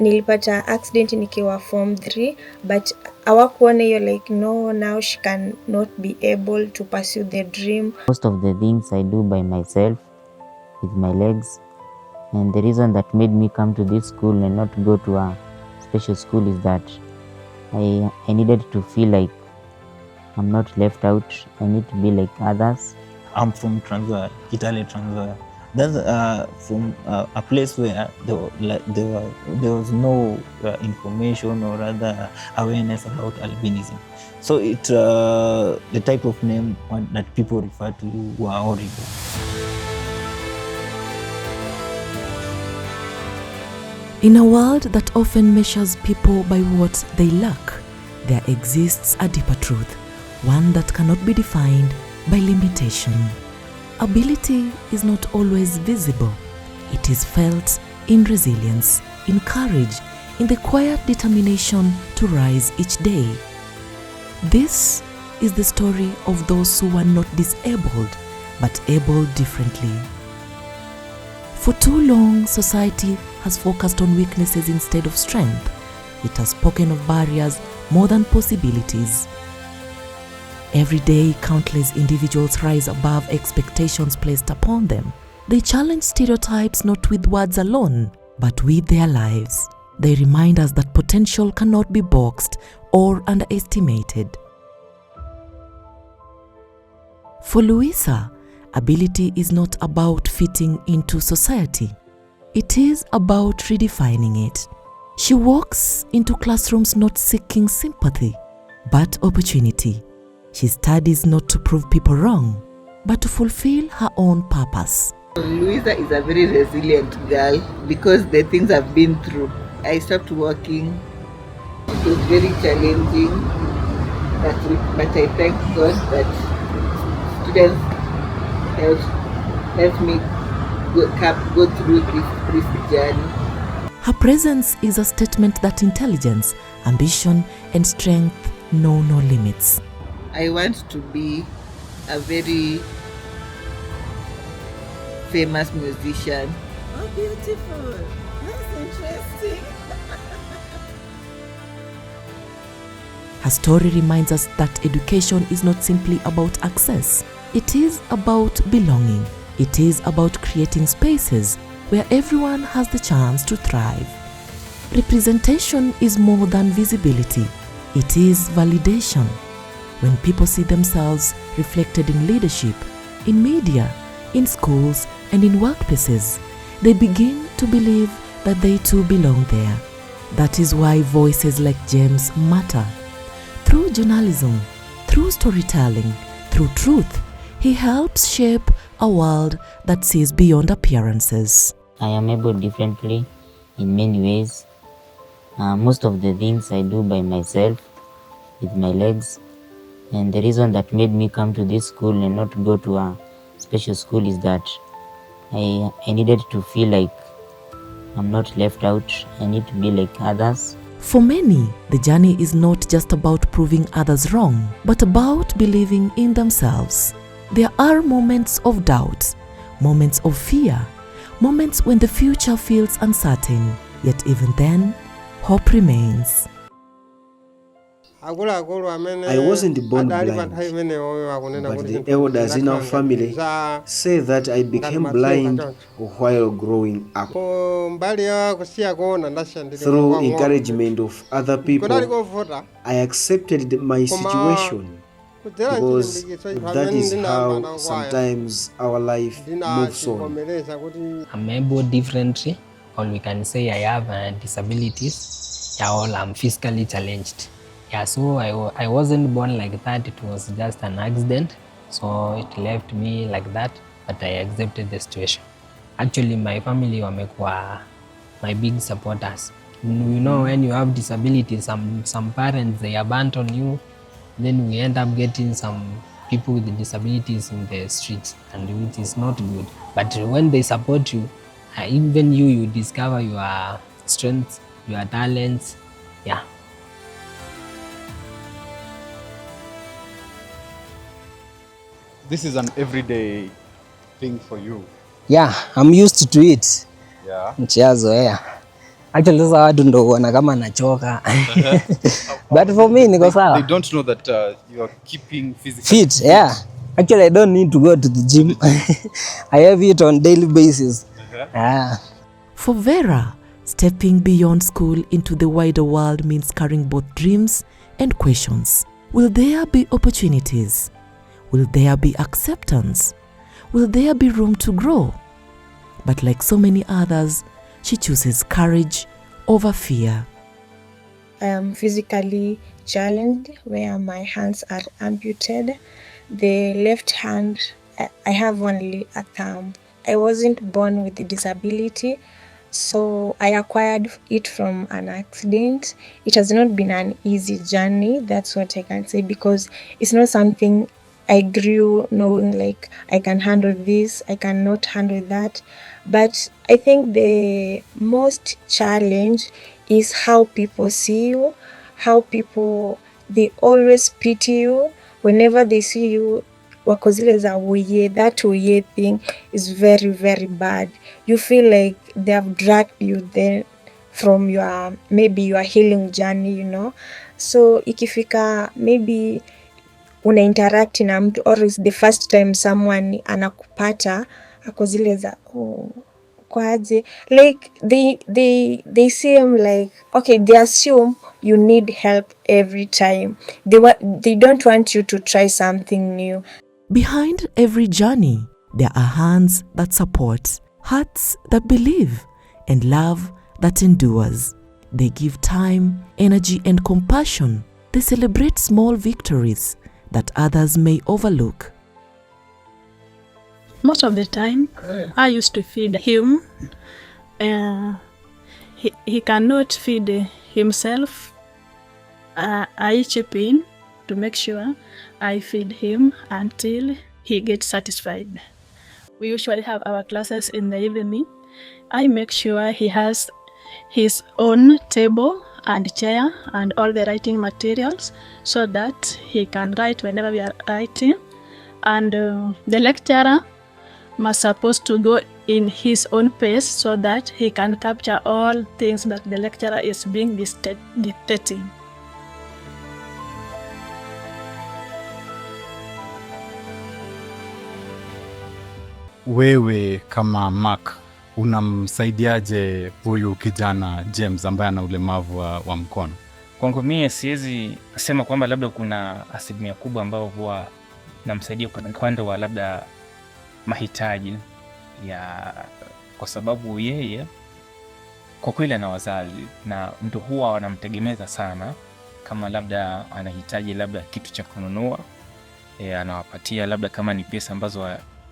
nilipata accident nikiwa form 3 but hawakuona hiyo like no, now she can not be able to pursue the dream. Most of the things I do by myself with my legs, and the reason that made me come to this school and not go to a special school is that I needed to feel like I'm not left out. I need to be like others. I'm from Trans Nzoia, Kitale, Trans Nzoia. That's from a place where there was no information or rather awareness about albinism. So it the type of name that people refer to were horrible. In a world that often measures people by what they lack, there exists a deeper truth, one that cannot be defined by limitation. Ability is not always visible. It is felt in resilience, in courage, in the quiet determination to rise each day. This is the story of those who are not disabled, but able differently. For too long, society has focused on weaknesses instead of strength. It has spoken of barriers more than possibilities. Every day, countless individuals rise above expectations placed upon them. They challenge stereotypes not with words alone, but with their lives. They remind us that potential cannot be boxed or underestimated. For Louisa, ability is not about fitting into society. It is about redefining it. She walks into classrooms not seeking sympathy, but opportunity. She studies not to prove people wrong, but to fulfill her own purpose. Louisa is a very resilient girl because the things I've been through. I stopped working. It was very challenging, but I thank God that students helped me go through this journey. Her presence is a statement that intelligence, ambition, and strength know no limits. I want to be a very famous musician. Oh, beautiful. That's interesting. Her story reminds us that education is not simply about access. It is about belonging. It is about creating spaces where everyone has the chance to thrive. Representation is more than visibility. It is validation. When people see themselves reflected in leadership, in media, in schools, and in workplaces, they begin to believe that they too belong there. That is why voices like James matter. Through journalism, through storytelling, through truth, he helps shape a world that sees beyond appearances. I am able differently in many ways. Most of the things I do by myself with my legs. And the reason that made me come to this school and not go to a special school is that I needed to feel like I'm not left out. I need to be like others. For many, the journey is not just about proving others wrong, but about believing in themselves. There are moments of doubt, moments of fear, moments when the future feels uncertain, yet even then, hope remains. I wasn't born blind, but the elders in our family say that I became blind while growing up. Through encouragement of other people, I accepted my situation because that is how sometimes our life moves on. I'm able differently, or we can say I have disabilities, or I'm physically challenged. So I wasn't born like that. It was just an accident, so it left me like that, but I accepted the situation. Actually, my family wamekuwa my big supporters. You know, when you have disabilities, some parents, they abandon you, then we end up getting some people with disabilities in the streets, and which is not good. But when they support you, even you discover your strengths, your talents. Yeah. This is an everyday thing for you. Yeah, I'm used to it. Yeah. Nishazoea. Actually sasa watu ndo wana kama nachoka. But for me niko sawa. They don't know that you are keeping physically fit. Yeah. Actually I don't need to go to the gym. I have it on daily basis. Yeah. For Vera, stepping beyond school into the wider world means carrying both dreams and questions. Will there be opportunities? Will there be acceptance? Will there be room to grow? But like so many others, she chooses courage over fear. I am physically challenged where my hands are amputated. The left hand, I have only a thumb. I wasn't born with a disability, so I acquired it from an accident. It has not been an easy journey, that's what I can say, because it's not something I grew knowing like I can handle this, I cannot handle that. But I think the most challenge is how people see you, how people, they always pity you. Whenever they see you, wako zile za uye, that uye thing is very, very bad. You feel like they have dragged you there from your, maybe your healing journey, you know. So ikifika maybe una interact na mtu or is the first time someone anakupata, ako zile za kwaje, like they seem like, okay, they assume you need help every time. They don't want you to try something new. Behind every journey, there are hands that support, hearts that believe, and love that endures. They give time, energy, and compassion. They celebrate small victories that others may overlook. Most of the time, I used to feed him. He cannot feed himself. I chip in to make sure I feed him until he gets satisfied. We usually have our classes in the evening. I make sure he has his own table and chair and all the writing materials so that he can write whenever we are writing. And the lecturer must supposed to go in his own pace so that he can capture all things that the lecturer is being dictating. Wewe kama Mark, unamsaidiaje huyu kijana James ambaye ana ulemavu wa mkono? Kwangu mimi siwezi sema kwamba labda kuna asilimia kubwa ambao huwa namsaidia kwa upande wa labda mahitaji ya, kwa sababu yeye kwa kweli ana wazazi na mtu huwa wanamtegemeza sana. Kama labda anahitaji labda kitu cha kununua, anawapatia labda kama ni pesa ambazo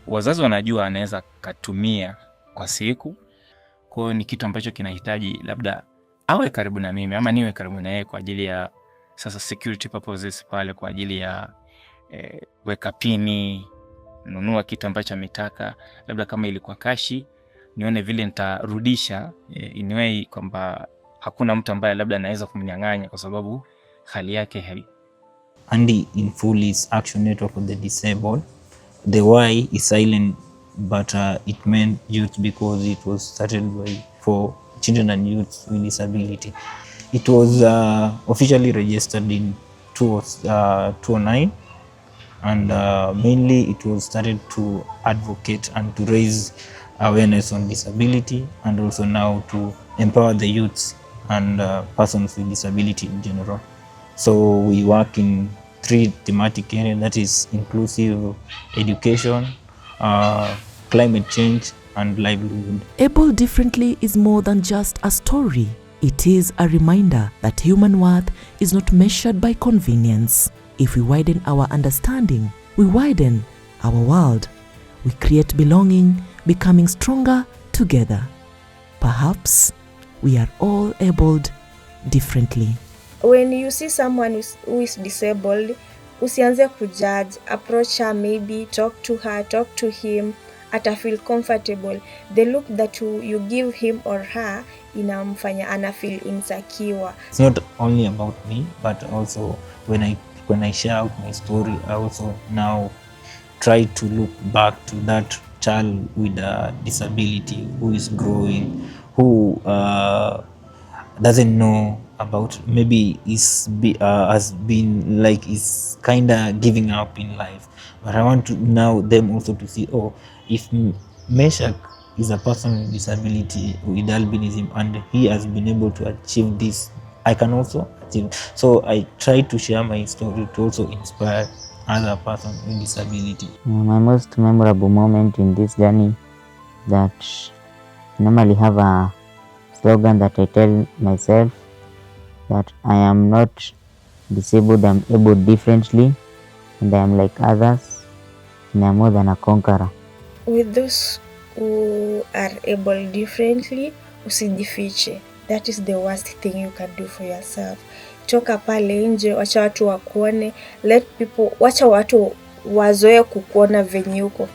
wazazi wanajua anaweza katumia kwa siku. Kwa hiyo ni kitu ambacho kinahitaji labda awe karibu na mimi ama niwe karibu na yeye kwa ajili ya sasa security purposes pale, kwa ajili ya weka pini, nunua kitu ambacho ametaka, labda kama ilikuwa kashi nione vile nitarudisha, anyway kwamba hakuna mtu ambaye labda anaweza kumnyang'anya kwa sababu hali yake hai. Andy in full is action network of the disabled. The Y is silent, but it meant youth because it was started for children and youth with disability. It was officially registered in 2009, and mainly it was started to advocate and to raise awareness on disability, and also now to empower the youths and persons with disability in general. So we work in 3 thematic areas, that is inclusive education, climate change, and livelihood. Able Differently is more than just a story. It is a reminder that human worth is not measured by convenience. If we widen our understanding, we widen our world. We create belonging, becoming stronger together. Perhaps we are all abled differently. When you see someone who is disabled, usianze kujudge, approach her, maybe talk to her, talk to him, ata feel comfortable. The look that you give him or her inamfanya ana feel insecure. It's not only about me, but also when I share out my story, I also now try to look back to that child with a disability who is growing, who doesn't know about, maybe has been like is kind of giving up in life. But I want to now them also to see, oh, if Meshach is a person with disability, with albinism, and he has been able to achieve this, I can also achieve. So I try to share my story to also inspire other person with disability. My most memorable moment in this journey, that I normally have a slogan that I tell myself, that I am not disabled, I'm able differently, and I am like others, and I am more than a conqueror. With those who are able differently, usijifiche. That is the worst thing you can do for yourself. Toka pale nje, wacha watu wakuone, wacha watu wazoe kukuona venye uko.